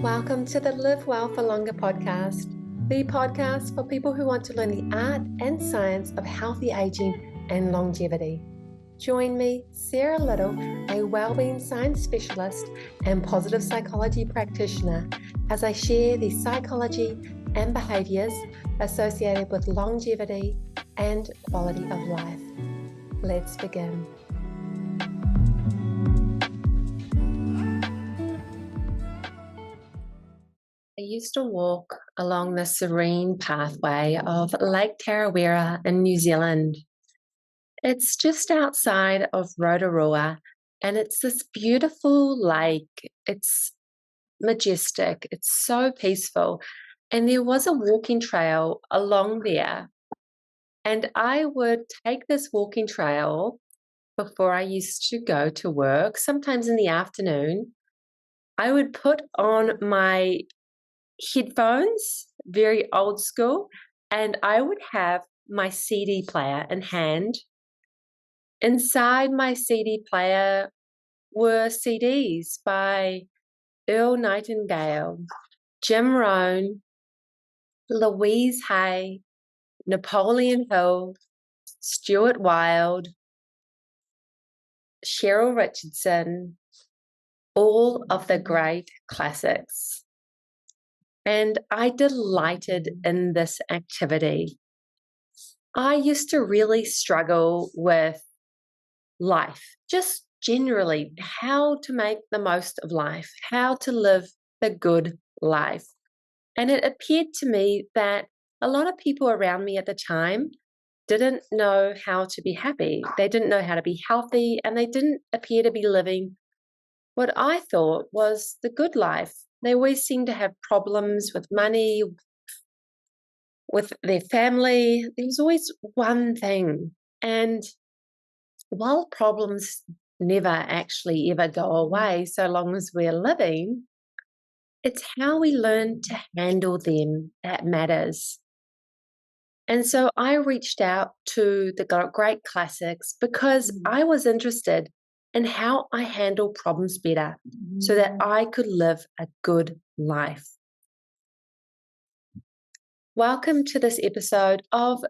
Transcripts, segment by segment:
Welcome to the Live Well for Longer podcast, the podcast for people who want to learn the art and science of healthy aging and longevity. Join me, Sarah Little, a wellbeing science specialist and positive psychology practitioner, as I share the psychology and behaviors associated with longevity and quality of life. Let's begin. I used to walk along the serene pathway of Lake Tarawera in New Zealand. It's just outside of Rotorua, and it's this beautiful lake. It's majestic. It's so peaceful. And there was a walking trail along there. And I would take this walking trail before I used to go to work, sometimes in the afternoon. I would put on my headphones, very old school, and I would have my CD player in hand. Inside my CD player were CDs by Earl Nightingale, Jim Rohn, Louise Hay, Napoleon Hill, Stuart Wilde, Cheryl Richardson, all of the great classics. And I delighted in this activity. I used to really struggle with life, just generally how to make the most of life, how to live the good life. And it appeared to me that a lot of people around me at the time didn't know how to be happy. They didn't know how to be healthy, and they didn't appear to be living what I thought was the good life. They always seemed to have problems with money, with their family. There was always one thing. And while problems never actually ever go away so long as we're living, it's how we learn to handle them that matters. And so I reached out to the great classics because I was interested in how I handle problems better so that I could live a good life. Welcome to this episode of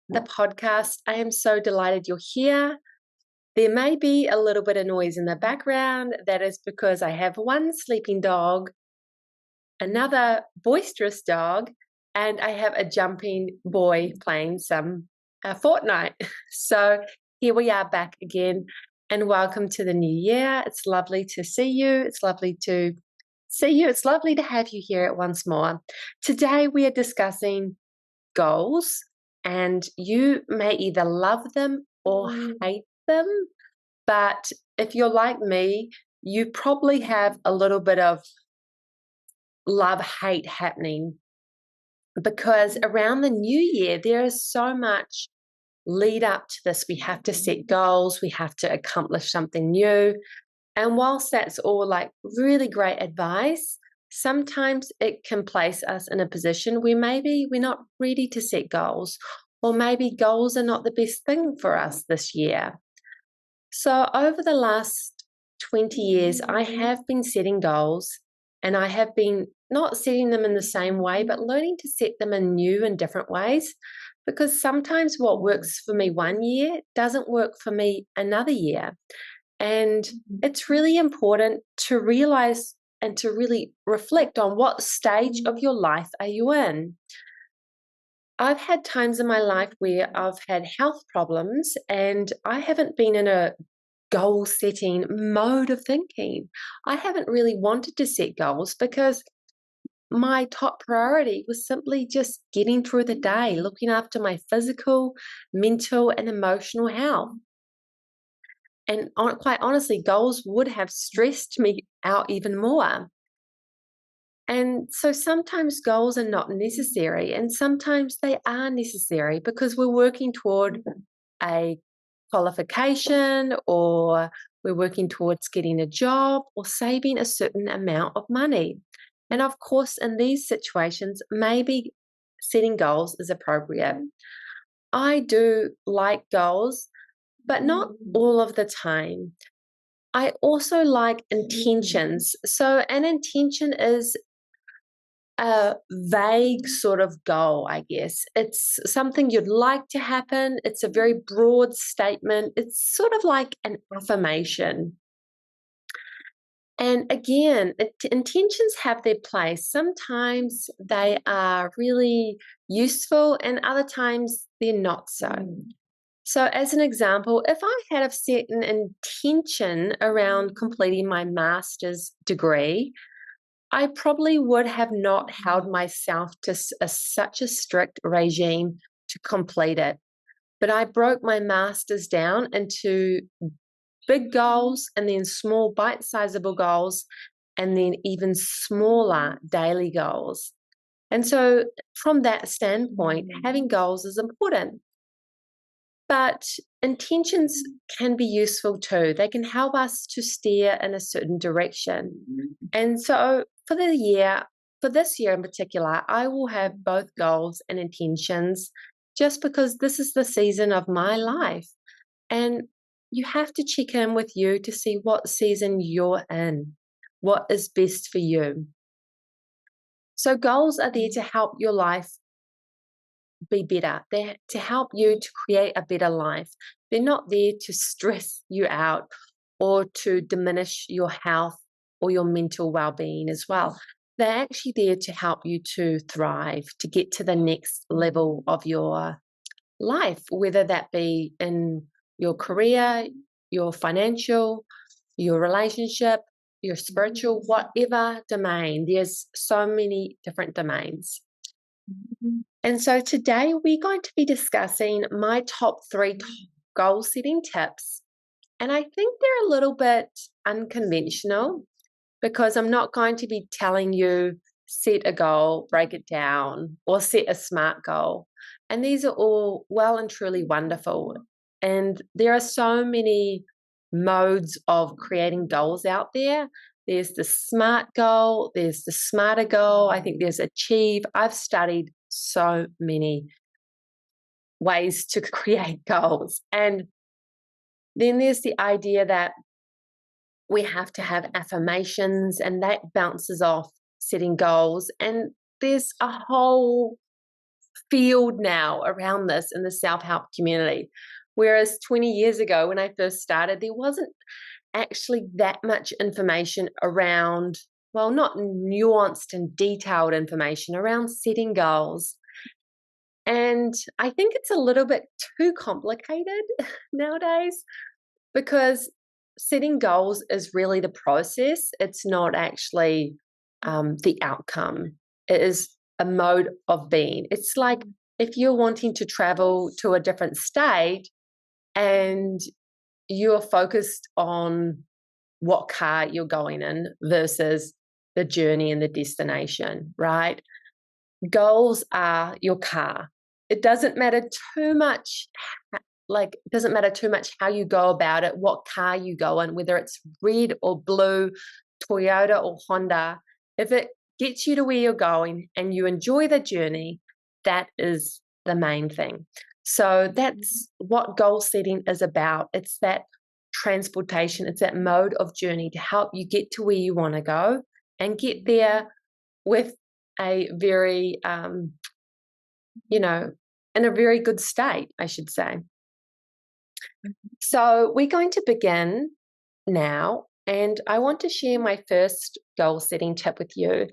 the podcast. I am so delighted you're here. There may be a little bit of noise in the background. That is because I have one sleeping dog, another boisterous dog, and I have a jumping boy playing some Fortnite. So here we are back again. And welcome to the new year. It's lovely to see you. It's lovely to see you. It's lovely to have you here once more. Today we are discussing goals, and you may either love them or hate them. But if you're like me, you probably have a little bit of love-hate happening, because around the new year, there is so much lead up to this. We have to set goals, we have to accomplish something new. And whilst that's all like really great advice, sometimes it can place us in a position where maybe we're not ready to set goals, or maybe goals are not the best thing for us this year. So over the last 20 years, I have been setting goals, and I have been not setting them in the same way, but learning to set them in new and different ways. Because sometimes what works for me one year doesn't work for me another year. And it's really important to realize and to really reflect on what stage of your life are you in. I've had times in my life where I've had health problems, and I haven't been in a goal setting mode of thinking. I haven't really wanted to set goals because my top priority was simply just getting through the day, looking after my physical, mental, and emotional health. And quite honestly, goals would have stressed me out even more. And so sometimes goals are not necessary, and sometimes they are necessary because we're working toward a qualification, or we're working towards getting a job, or saving a certain amount of money. And of course, in these situations, maybe setting goals is appropriate. I do like goals, but not all of the time. I also like intentions. So an intention is a vague sort of goal, I guess. It's something you'd like to happen. It's a very broad statement. It's sort of like an affirmation. And again, intentions have their place. Sometimes they are really useful, and other times they're not so. So, as an example, if I had have set an intention around completing my master's degree, I probably would have not held myself to such a strict regime to complete it. But I broke my master's down into big goals and then small bite-sizable goals and then even smaller daily goals. And so from that standpoint, having goals is important. But intentions can be useful too. They can help us to steer in a certain direction. And so for this year in particular, I will have both goals and intentions just because this is the season of my life. And you have to check in with you to see what season you're in, what is best for you. So goals are there to help your life be better. They're to help you to create a better life. They're not there to stress you out or to diminish your health or your mental well-being as well. They're actually there to help you to thrive, to get to the next level of your life, whether that be in your career, your financial, your relationship, your spiritual, whatever domain. There's so many different domains. And so today we're going to be discussing my top 3 goal setting tips. And I think they're a little bit unconventional because I'm not going to be telling you set a goal, break it down, or set a SMART goal. And these are all well and truly wonderful. And there are so many modes of creating goals out there. There's the SMART goal, there's the SMARTer goal, I think there's Achieve. I've studied so many ways to create goals. And then there's the idea that we have to have affirmations, and that bounces off setting goals. And there's a whole field now around this in the self-help community. Whereas 20 years ago, when I first started, there wasn't actually that much information around, well, not nuanced and detailed information around setting goals. And I think it's a little bit too complicated nowadays because setting goals is really the process. It's not actually the outcome. It is a mode of being. It's like if you're wanting to travel to a different state and you're focused on what car you're going in versus the journey and the destination, right? Goals are your car. It doesn't matter too much, it doesn't matter too much how you go about it, what car you go in, whether it's red or blue, Toyota or Honda. If it gets you to where you're going and you enjoy the journey, that is the main thing. So that's what goal setting is about. It's that transportation, it's that mode of journey to help you get to where you want to go and get there with a very, in a very good state, I should say. So we're going to begin now, and I want to share my first goal setting tip with you.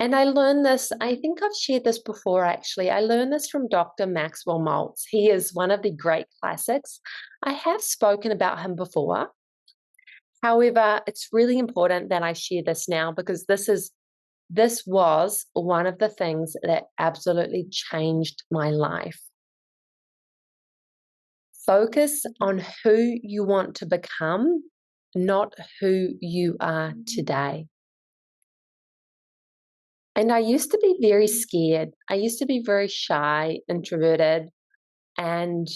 And I learned this, I think I've shared this before actually. I learned this from Dr. Maxwell Maltz. He is one of the great classics. I have spoken about him before. However, it's really important that I share this now because this was one of the things that absolutely changed my life. Focus on who you want to become, not who you are today. And I used to be very scared. I used to be very shy, introverted. And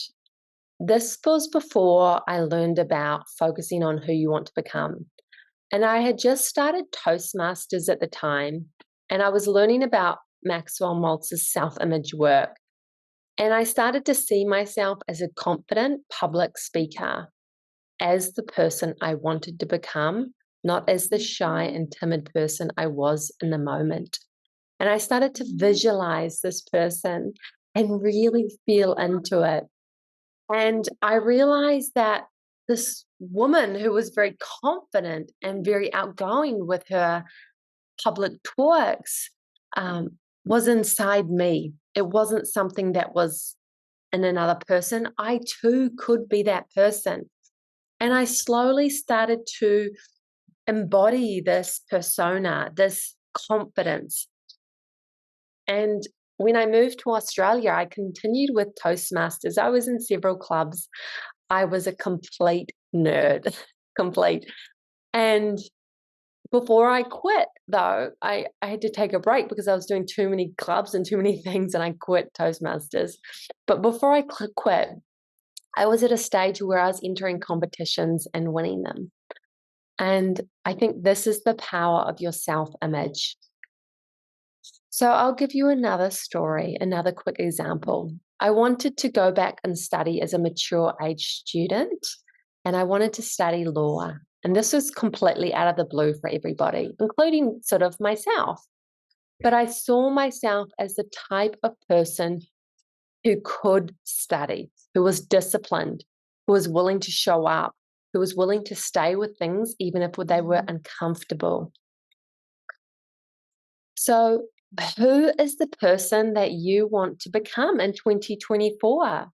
this was before I learned about focusing on who you want to become. And I had just started Toastmasters at the time, and I was learning about Maxwell Maltz's self-image work. And I started to see myself as a confident public speaker, as the person I wanted to become, not as the shy and timid person I was in the moment. And I started to visualize this person and really feel into it. And I realized that this woman who was very confident and very outgoing with her public talks was inside me. It wasn't something that was in another person. I too could be that person. And I slowly started to embody this persona, this confidence. And when I moved to Australia, I continued with Toastmasters. I was in several clubs. I was a complete nerd, complete. And before I quit, though, I had to take a break because I was doing too many clubs and too many things, and I quit Toastmasters. But before I quit, I was at a stage where I was entering competitions and winning them. And I think this is the power of your self-image. So I'll give you another story, another quick example. I wanted to go back and study as a mature age student, and I wanted to study law. And this was completely out of the blue for everybody, including sort of myself. But I saw myself as the type of person who could study, who was disciplined, who was willing to show up, who was willing to stay with things even if they were uncomfortable. So, who is the person that you want to become in 2024?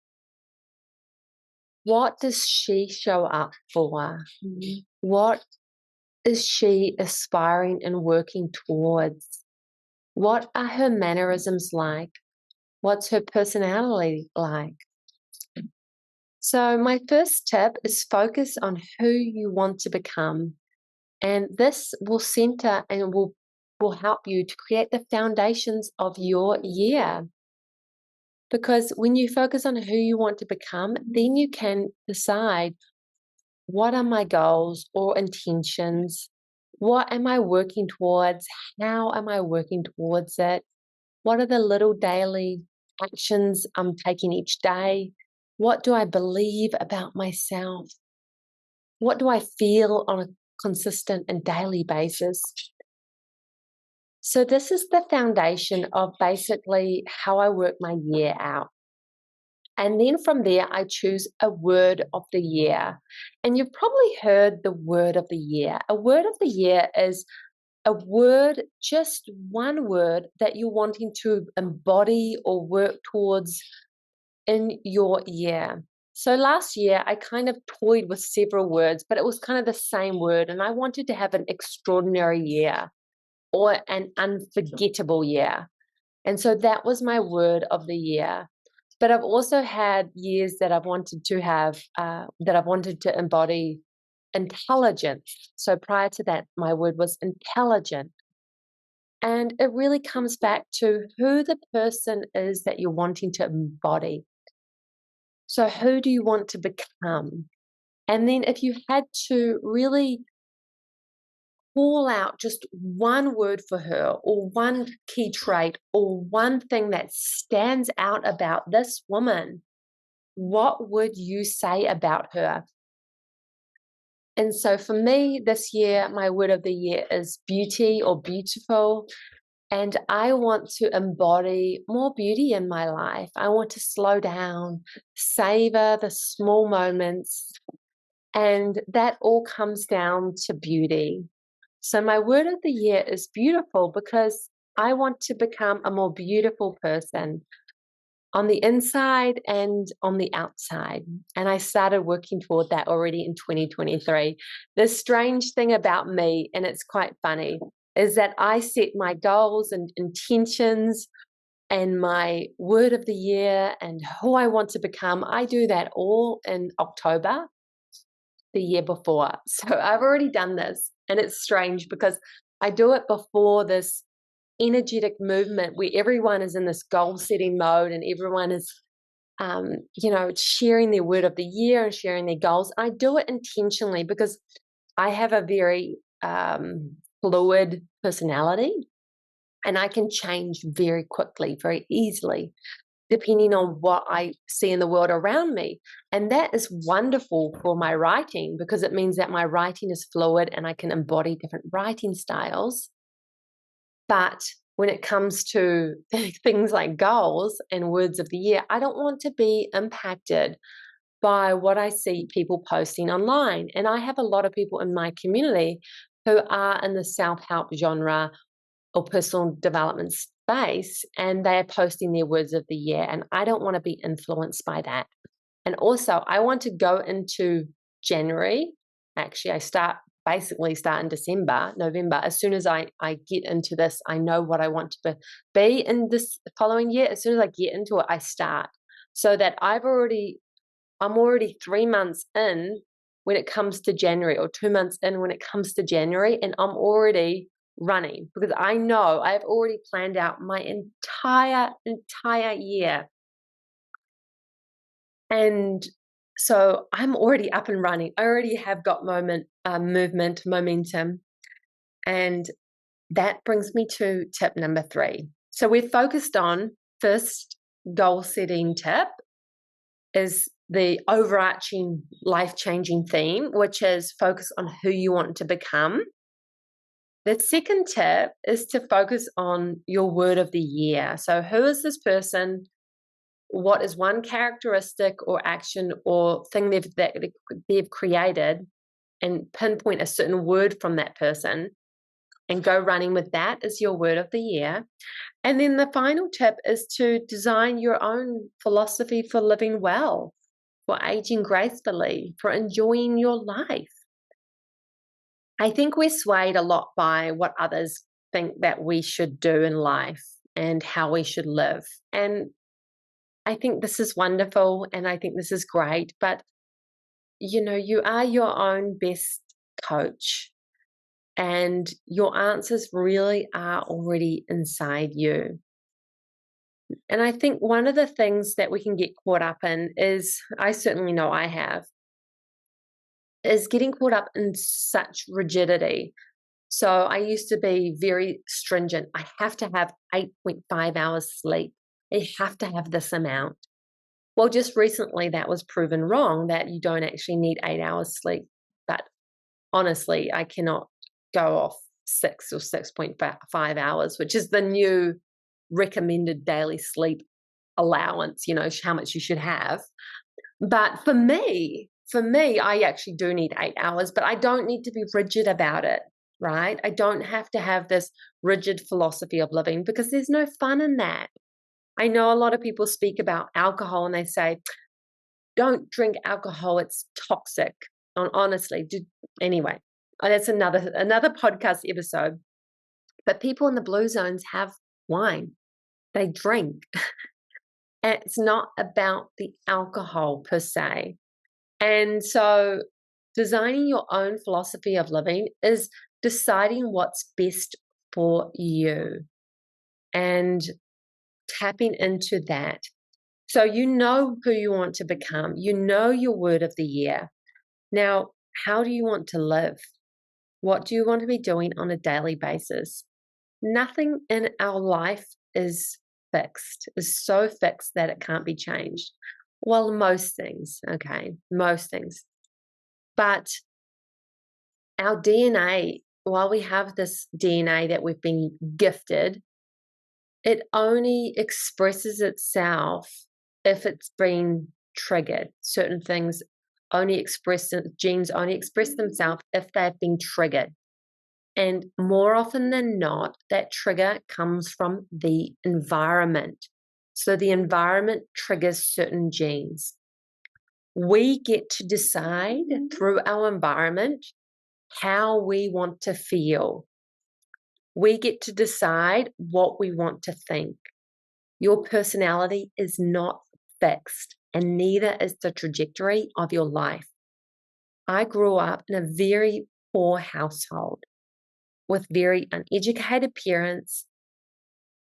What does she show up for? What is she aspiring and working towards? What are her mannerisms like? What's her personality like? So, my first tip is focus on who you want to become. And this will center and will help you to create the foundations of your year. Because when you focus on who you want to become, then you can decide, what are my goals or intentions? What am I working towards? How am I working towards it? What are the little daily actions I'm taking each day? What do I believe about myself? What do I feel on a consistent and daily basis? So this is the foundation of basically how I work my year out. And then from there, I choose a word of the year. And you've probably heard the word of the year. A word of the year is a word, just one word that you're wanting to embody or work towards in your year. So last year, I kind of toyed with several words, but it was kind of the same word. And I wanted to have an extraordinary year or an unforgettable year. And so that was my word of the year. But I've also had years that I've wanted to have, that I've wanted to embody intelligence. So prior to that, my word was intelligent. And it really comes back to who the person is that you're wanting to embody. So who do you want to become? And then if you had to really call out just one word for her or one key trait or one thing that stands out about this woman, what would you say about her? And so for me this year, my word of the year is beauty or beautiful. And I want to embody more beauty in my life. I want to slow down, savor the small moments. And that all comes down to beauty. So my word of the year is beautiful because I want to become a more beautiful person on the inside and on the outside. And I started working toward that already in 2023. The strange thing about me, and it's quite funny, is that I set my goals and intentions and my word of the year and who I want to become. I do that all in October the year before. So I've already done this, and it's strange because I do it before this energetic movement where everyone is in this goal setting mode and everyone is sharing their word of the year and sharing their goals. I do it intentionally because I have a very fluid personality, and I can change very quickly, very easily, depending on what I see in the world around me. And that is wonderful for my writing because it means that my writing is fluid and I can embody different writing styles. But when it comes to things like goals and words of the year, I don't want to be impacted by what I see people posting online. And I have a lot of people in my community who are in the self-help genre or personal development space, and they are posting their words of the year. And I don't want to be influenced by that. And also, I want to go into January. Actually, basically start in December, November. As soon as I get into this, I know what I want to be in this following year. As soon as I get into it, I start, so that I'm already 3 months in when it comes to January, or 2 months in when it comes to January, and I'm already running because I know I've already planned out my entire year. And so I'm already up and running. I already have got movement, momentum. And that brings me to tip number 3. So we're focused on first goal setting tip is the overarching life-changing theme, which is focus on who you want to become. The second tip is to focus on your word of the year. So who is this person? What is one characteristic or action or thing they've created, and pinpoint a certain word from that person and go running with that as your word of the year. And then the final tip is to design your own philosophy for living well, for aging gracefully, for enjoying your life. I think we're swayed a lot by what others think that we should do in life and how we should live. And I think this is wonderful and I think this is great, but you are your own best coach, and your answers really are already inside you. And I think one of the things that we can get caught up in is, I certainly know I have, is getting caught up in such rigidity. So I used to be very stringent. I have to have 8.5 hours sleep. I have to have this amount. Well, just recently that was proven wrong, that you don't actually need 8 hours sleep. But honestly, I cannot go off 6 or 6.5 hours, which is the new recommended daily sleep allowance, how much you should have. But for me, I actually do need 8 hours, but I don't need to be rigid about it, right? I don't have to have this rigid philosophy of living because there's no fun in that. I know a lot of people speak about alcohol and they say, don't drink alcohol, it's toxic. Honestly, anyway, that's another podcast episode. But people in the blue zones have wine. They drink. And it's not about the alcohol per se. And so designing your own philosophy of living is deciding what's best for you and tapping into that. So you know who you want to become. You know your word of the year. Now, how do you want to live? What do you want to be doing on a daily basis? Nothing in our life is fixed, is so fixed that it can't be changed. Well, most things, okay, most things. But our DNA, while we have this DNA that we've been gifted, it only expresses itself if it's been triggered. Certain things genes only express themselves if they've been triggered. And more often than not, that trigger comes from the environment. So the environment triggers certain genes. We get to decide through our environment how we want to feel. We get to decide what we want to think. Your personality is not fixed, and neither is the trajectory of your life. I grew up in a very poor household with very uneducated parents,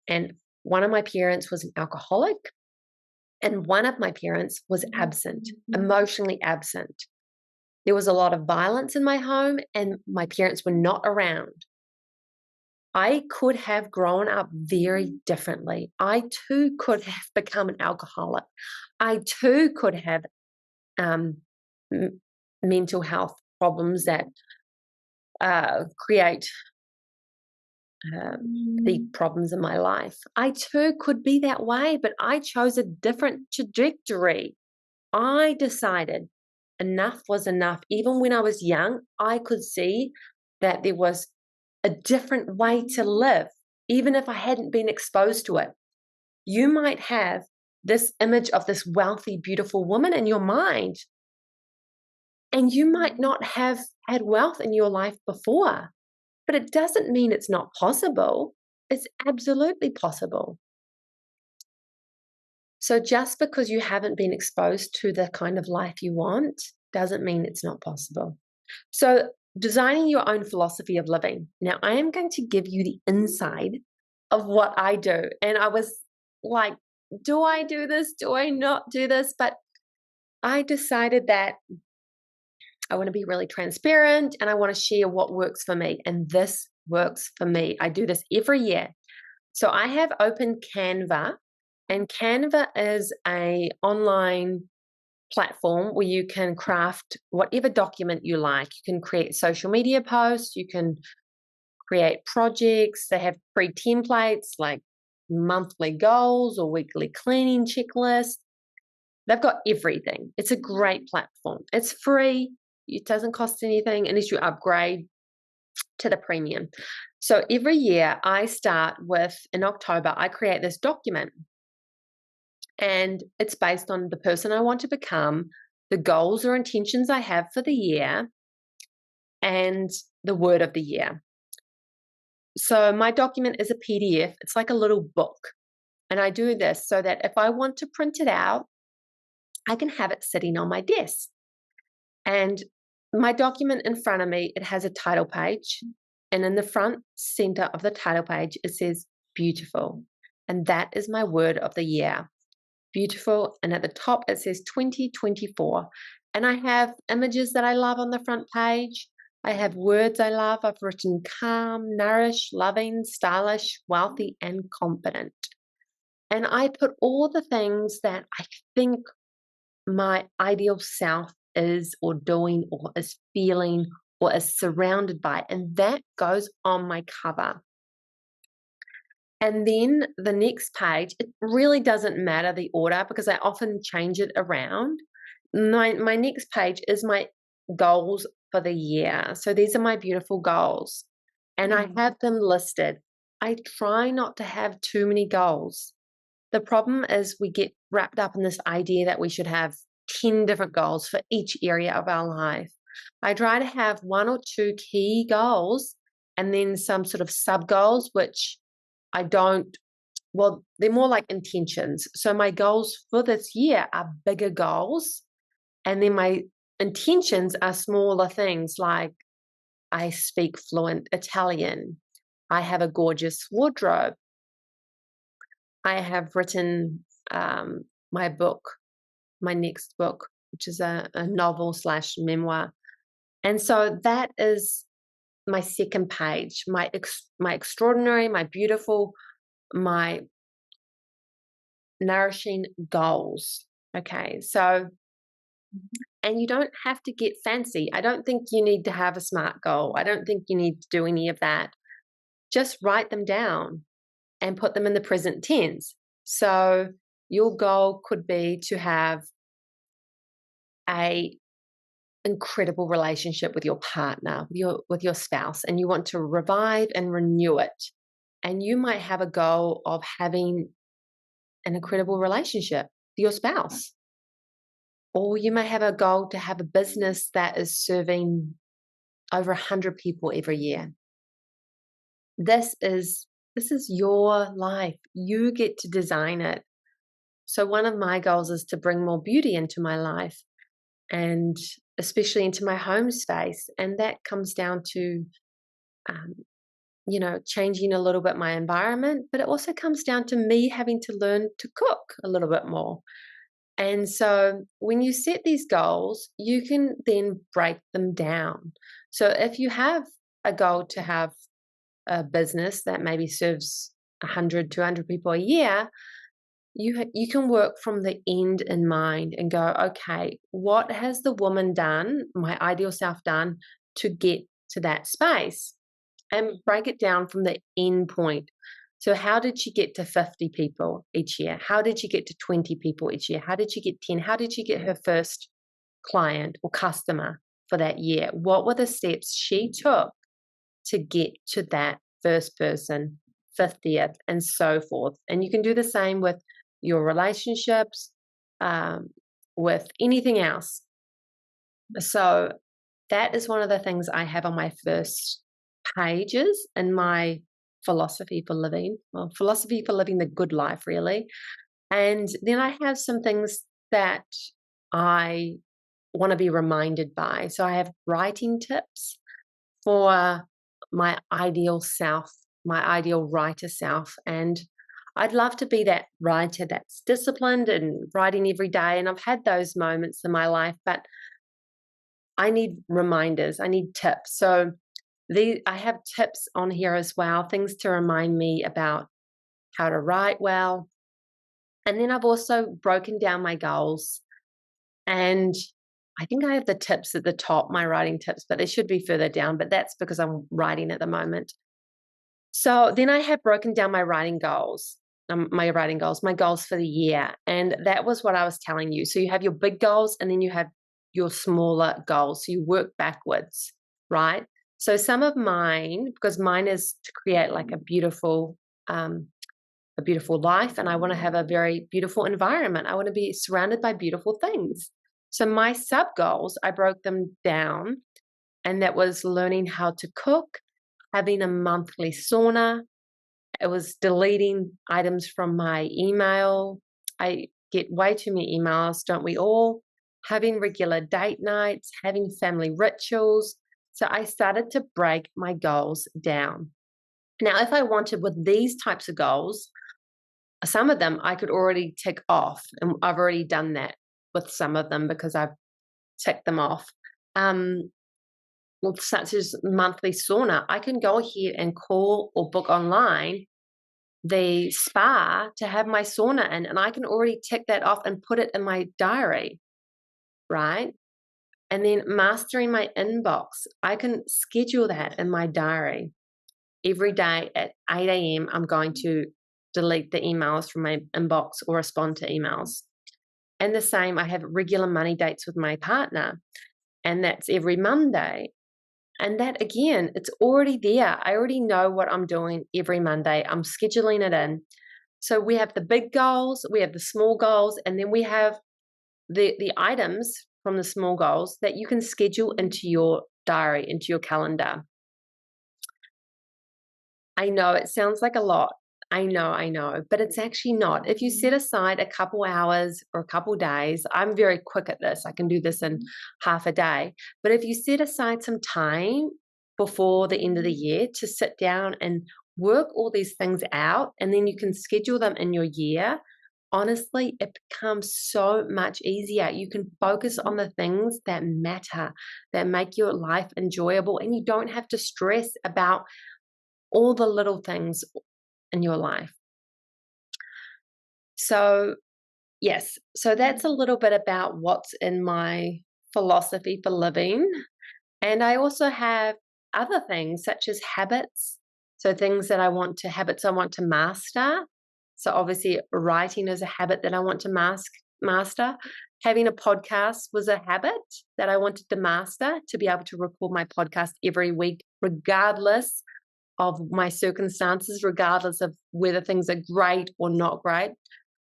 and one of my parents was an alcoholic, and one of my parents was absent, emotionally absent. There was a lot of violence in my home, and my parents were not around. I could have grown up very differently. I too could have become an alcoholic. I too could have mental health problems that create the problems in my life. I too could be that way, but I chose a different trajectory. I decided enough was enough. Even when I was young, I could see that there was a different way to live, even if I hadn't been exposed to it. You might have this image of this wealthy, beautiful woman in your mind, and you might not have had wealth in your life before, but it doesn't mean it's not possible. It's absolutely possible. So just because you haven't been exposed to the kind of life you want doesn't mean it's not possible. So designing your own philosophy of living. Now, I am going to give you the inside of what I do. And I was like, do I do this? Do I not do this? But I decided that I want to be really transparent and I want to share what works for me. And this works for me. I do this every year. So I have opened Canva, and Canva is a online platform where you can craft whatever document you like. You can create social media posts, you can create projects. They have free templates like monthly goals or weekly cleaning checklists. They've got everything. It's a great platform. It's free. It doesn't cost anything unless you upgrade to the premium. So every year I start with, in October, I create this document. And it's based on the person I want to become, the goals or intentions I have for the year, and the word of the year. So my document is a PDF. It's like a little book. And I do this so that if I want to print it out, I can have it sitting on my desk. And my document in front of me, it has a title page. And in the front center of the title page, it says beautiful. And that is my word of the year. Beautiful. And at the top, it says 2024. And I have images that I love on the front page. I have words I love. I've written calm, nourish, loving, stylish, wealthy, and confident. And I put all the things that I think my ideal self is or doing or is feeling or is surrounded by. And that goes on my cover. And then the next page, it really doesn't matter the order because I often change it around. My next page is my goals for the year. So these are my beautiful goals. And I have them listed. I try not to have too many goals. The problem is we get wrapped up in this idea that we should have 10 different goals for each area of our life. I try to have one or two key goals and then some sort of sub goals, which they're more like intentions. So my goals for this year are bigger goals. And then my intentions are smaller things like I speak fluent Italian. I have a gorgeous wardrobe. I have written my next book, which is a novel / memoir. And so that is my second page, my extraordinary, my beautiful, my nourishing goals. Okay, so, and you don't have to get fancy. I don't think you need to have a SMART goal. I don't think you need to do any of that. Just write them down and put them in the present tense. So your goal could be to have a incredible relationship with your partner, with your spouse, and you want to revive and renew it. And you might have a goal of having an incredible relationship with your spouse. Or you may have a goal to have a business that is serving over 100 people every year. This is your life. You get to design it. So one of my goals is to bring more beauty into my life, and especially into my home space. And that comes down to, changing a little bit my environment, but it also comes down to me having to learn to cook a little bit more. And so when you set these goals, you can then break them down. So if you have a goal to have a business that maybe serves 100, 200 people a year, you can work from the end in mind and go, okay, what has the woman done, my ideal self done, to get to that space? and break it down from the end point. So how did she get to 50 people each year? How did she get to 20 people each year? How did she get 10? How did she get her first client or customer for that year? What were the steps she took to get to that first person, 50th, and so forth? And you can do the same with your relationships, with anything else. So that is one of the things I have on my first pages in my philosophy for living. Well, philosophy for living the good life, really. And then I have some things that I want to be reminded by. So I have writing tips for my ideal self, my ideal writer self. And I'd love to be that writer that's disciplined and writing every day. And I've had those moments in my life, but I need reminders, I need tips. So I have tips on here as well, things to remind me about how to write well. And then I've also broken down my goals. And I think I have the tips at the top, my writing tips, but they should be further down. But that's because I'm writing at the moment. So then I have broken down my writing goals, my goals for the year. And that was what I was telling you. So you have your big goals and then you have your smaller goals. So you work backwards, right? So some of mine, because mine is to create like a beautiful life, and I want to have a very beautiful environment. I want to be surrounded by beautiful things. So my sub goals, I broke them down, and that was learning how to cook, having a monthly sauna. It was deleting items from my email. I get way too many emails, don't we all? Having regular date nights, having family rituals. So I started to break my goals down. Now, if I wanted with these types of goals, some of them I could already tick off, and I've already done that with some of them because I've ticked them off. Well, such as monthly sauna, I can go ahead and call or book online the spa to have my sauna in, and I can already tick that off and put it in my diary, right? And then mastering my inbox, I can schedule that in my diary. Every day at 8 a.m., I'm going to delete the emails from my inbox or respond to emails. And the same, I have regular money dates with my partner, and that's every Monday. And that, again, it's already there. I already know what I'm doing every Monday. I'm scheduling it in. So we have the big goals, we have the small goals, and then we have the items from the small goals that you can schedule into your diary, into your calendar. I know it sounds like a lot. I know, but it's actually not. If you set aside a couple hours or a couple days, I'm very quick at this. I can do this in half a day. But if you set aside some time before the end of the year to sit down and work all these things out, and then you can schedule them in your year, honestly, it becomes so much easier. You can focus on the things that matter, that make your life enjoyable, and you don't have to stress about all the little things in your life. So, yes, so that's a little bit about what's in my philosophy for living. And I also have other things such as habits. So things that habits I want to master. So obviously writing is a habit that I want to master. Having a podcast was a habit that I wanted to master, to be able to record my podcast every week, regardless of my circumstances, regardless of whether things are great or not great.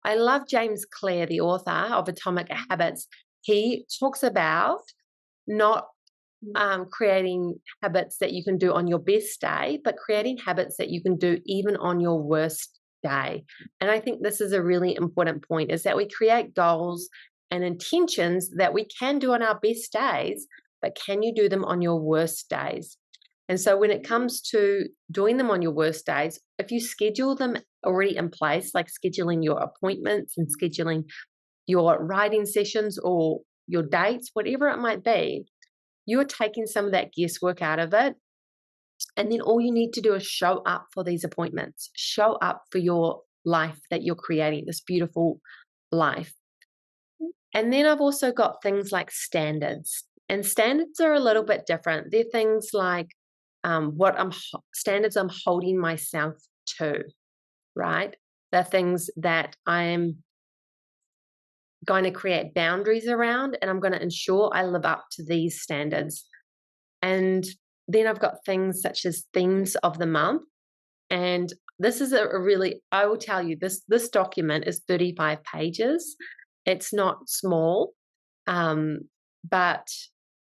I love James Clear, the author of Atomic Habits. He talks about not creating habits that you can do on your best day, but creating habits that you can do even on your worst day. And I think this is a really important point, is that we create goals and intentions that we can do on our best days, but can you do them on your worst days? And so when it comes to doing them on your worst days, if you schedule them already in place, like scheduling your appointments and scheduling your writing sessions or your dates, whatever it might be, you're taking some of that guesswork out of it. And then all you need to do is show up for these appointments, show up for your life that you're creating, this beautiful life. And then I've also got things like standards. And standards are a little bit different. They're things like standards I'm holding myself to, right? The things that I'm going to create boundaries around, and I'm going to ensure I live up to these standards. And then I've got things such as themes of the month. And this is a really, I will tell you, this document is 35 pages. It's not small, but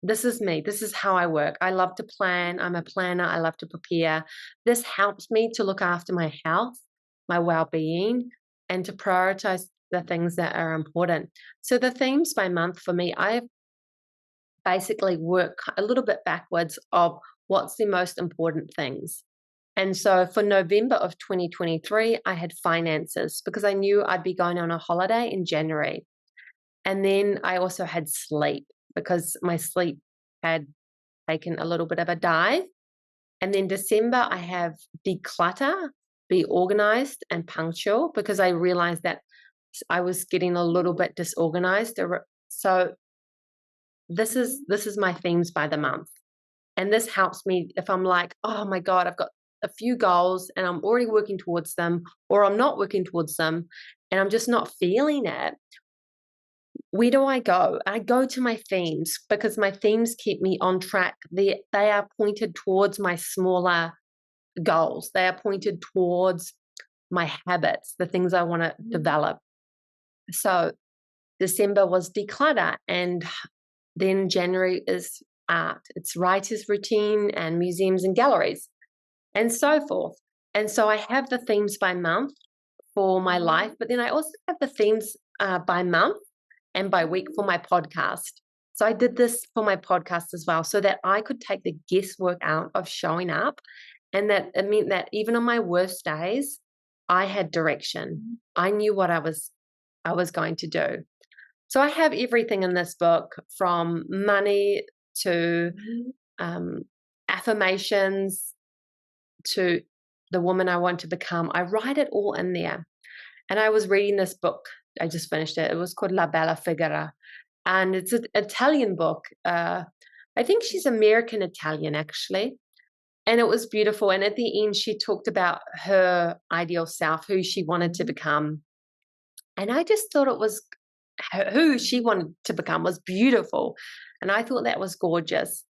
this is me. This is how I work. I love to plan. I'm a planner. I love to prepare. This helps me to look after my health, my well-being, and to prioritize the things that are important. So the themes by month for me, I basically work a little bit backwards of what's the most important things. And so for November of 2023, I had finances because I knew I'd be going on a holiday in January. And then I also had sleep because my sleep had taken a little bit of a dive. And then December, I have declutter, be organized and punctual, because I realized that I was getting a little bit disorganized. So this is my themes by the month. And this helps me if I'm like, oh my God, I've got a few goals and I'm already working towards them, or I'm not working towards them and I'm just not feeling it. Where do I go? I go to my themes because my themes keep me on track. They are pointed towards my smaller goals. They are pointed towards my habits, the things I want to develop. So December was declutter, and then January is art. It's writer's routine and museums and galleries and so forth. And so I have the themes by month for my life, but then I also have the themes by month and by week for my podcast. So I did this for my podcast as well, so that I could take the guesswork out of showing up, and that it meant that even on my worst days, I had direction. I knew what I was going to do. So I have everything in this book, from money to affirmations to the woman I want to become. I write it all in there. And I was reading this book. I just finished it. It was called La Bella Figura. And it's an Italian book. I think she's American Italian, actually. And it was beautiful. And at the end, she talked about her ideal self, who she wanted to become. And I just thought it was who she wanted to become was beautiful. And I thought that was gorgeous.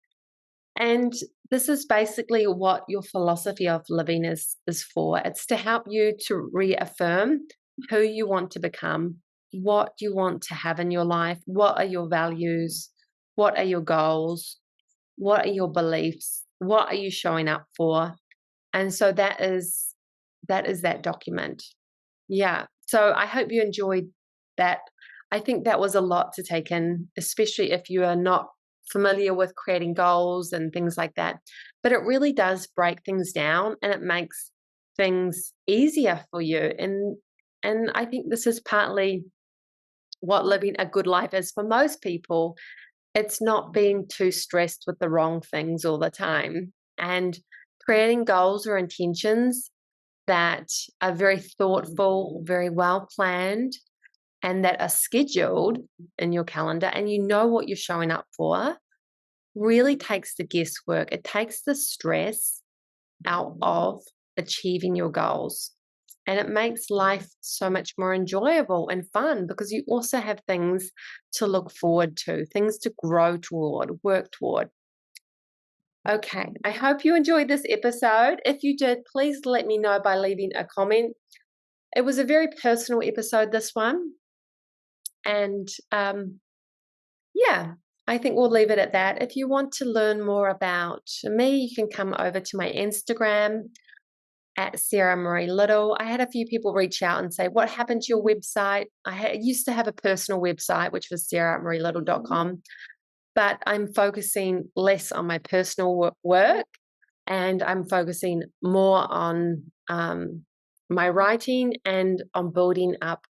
And this is basically what your philosophy of living is for. It's to help you to reaffirm who you want to become, what you want to have in your life, what are your values, what are your goals, what are your beliefs, what are you showing up for. And so that is that document. Yeah. So I hope you enjoyed that. I think that was a lot to take in, especially if you are not familiar with creating goals and things like that. But it really does break things down, and it makes things easier for you. And I think this is partly what living a good life is for most people. It's not being too stressed with the wrong things all the time, and creating goals or intentions that are very thoughtful, very well planned, and that are scheduled in your calendar, and you know what you're showing up for, really takes the guesswork. It takes the stress out of achieving your goals. And it makes life so much more enjoyable and fun, because you also have things to look forward to, things to grow toward, work toward. Okay, I hope you enjoyed this episode. If you did, please let me know by leaving a comment. It was a very personal episode, this one. And yeah, I think we'll leave it at that. If you want to learn more about me, you can come over to my Instagram at Sarah Marie Little. I had a few people reach out and say, what happened to your website? I used to have a personal website, which was sarahmarielittle.com, but I'm focusing less on my personal work, and I'm focusing more on my writing and on building up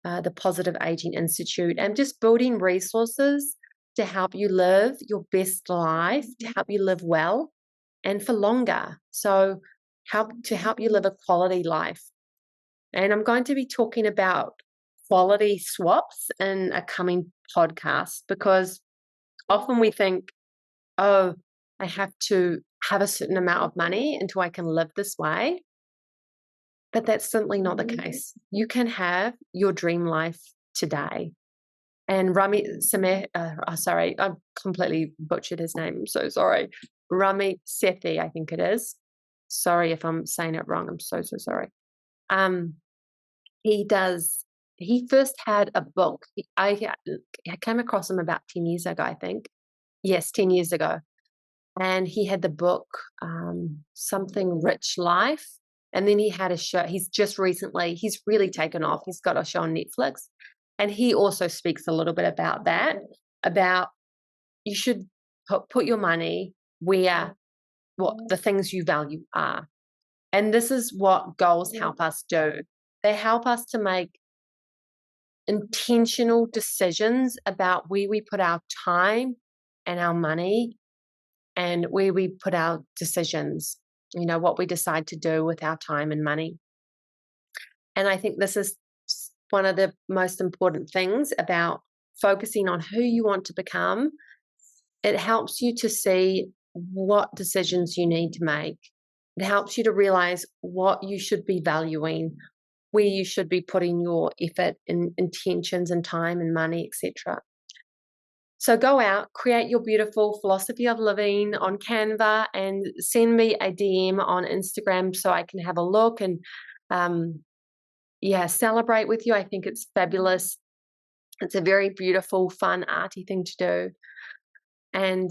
the Positive Aging Institute, and just building resources to help you live your best life, to help you live well and for longer. So help you live a quality life. And I'm going to be talking about quality swaps in a coming podcast, because often we think, oh, I have to have a certain amount of money until I can live this way. But that's simply not the case. You can have your dream life today. And Rami Sameh, sorry, I've completely butchered his name. I'm so sorry. Rami Sethi, I think it is. Sorry if I'm saying it wrong. I'm so sorry. He first had a book. I came across him about 10 years ago, I think. Yes, 10 years ago. And he had the book, Something Rich Life. And then he had a show. He's really taken off. He's got a show on Netflix. And he also speaks a little bit about that, about you should put your money where what the things you value are. And this is what goals help us do. They help us to make intentional decisions about where we put our time and our money and where we put our decisions, what we decide to do with our time and money. And I think this is one of the most important things about focusing on who you want to become. It helps you to see what decisions you need to make. It helps you to realize what you should be valuing, where you should be putting your effort and intentions and time and money, etc. So go out, create your beautiful philosophy of living on Canva and send me a DM on Instagram so I can have a look and celebrate with you. I think it's fabulous. It's a very beautiful, fun, arty thing to do. And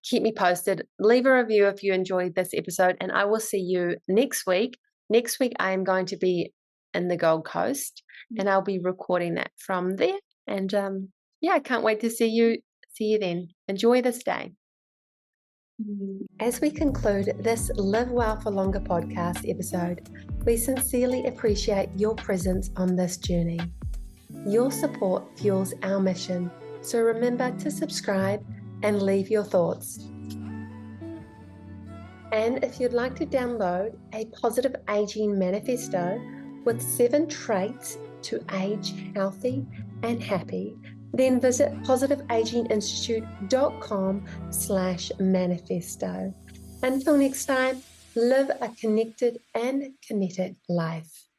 keep me posted. Leave a review if you enjoyed this episode, and I will see you next week. Next week, I am going to be in the Gold Coast, and I'll be recording that from there. And I can't wait to see you then. Enjoy this day. As we conclude this Live Well for Longer podcast episode, we sincerely appreciate your presence on this journey. Your support fuels our mission, so remember to subscribe and leave your thoughts. And if you'd like to download a positive aging manifesto with 7 traits to age healthy and happy, then visit positiveaginginstitute.com/manifesto. Until next time, live a connected and kinetic life.